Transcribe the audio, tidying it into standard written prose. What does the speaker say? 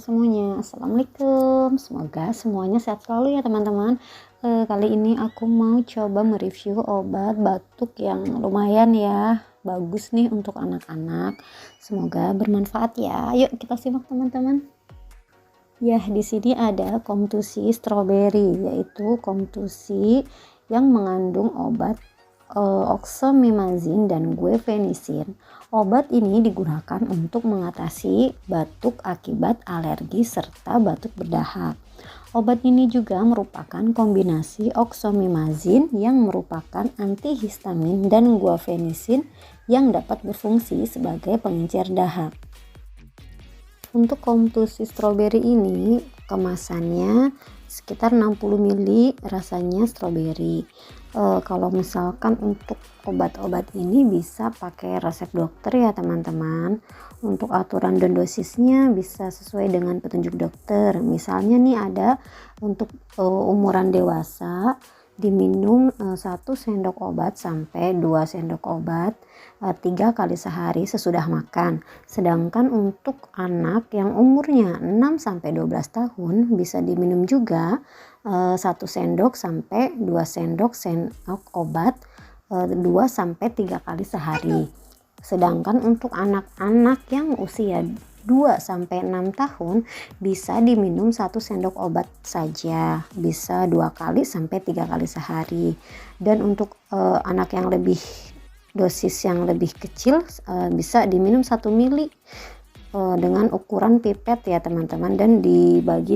semuanya. Assalamualaikum, semoga semuanya sehat selalu ya teman-teman. Kali ini aku mau coba mereview obat batuk yang lumayan ya, bagus nih untuk anak-anak. Semoga bermanfaat ya. Yuk kita simak teman-teman. Ya, di sini ada Comtusi Strawberry, yaitu Comtusi yang mengandung obat oxomimazin dan guaifenesin. Obat ini digunakan untuk mengatasi batuk akibat alergi serta batuk berdahak. Obat ini juga merupakan kombinasi oxomimazin yang merupakan antihistamin dan guaifenesin yang dapat berfungsi sebagai pengencer dahak. Untuk Comtusi Strawberry ini kemasannya sekitar 60 ml, rasanya strawberry. Kalau misalkan untuk obat-obat ini bisa pakai resep dokter ya teman-teman. Untuk aturan dan dosisnya bisa sesuai dengan petunjuk dokter. Misalnya nih ada untuk umuran dewasa diminum 1 sendok obat sampai 2 sendok obat 3 kali sehari sesudah makan. Sedangkan untuk anak yang umurnya 6 sampai 12 tahun bisa diminum juga 1 sendok sampai 2 sendok obat 2 sampai 3 kali sehari. Sedangkan untuk anak-anak yang usia 2 sampai 6 tahun bisa diminum 1 sendok obat saja, bisa 2 kali sampai 3 kali sehari. Dan untuk anak yang lebih dosis yang lebih kecil bisa diminum 1 ml dengan ukuran pipet ya teman-teman, dan dibagi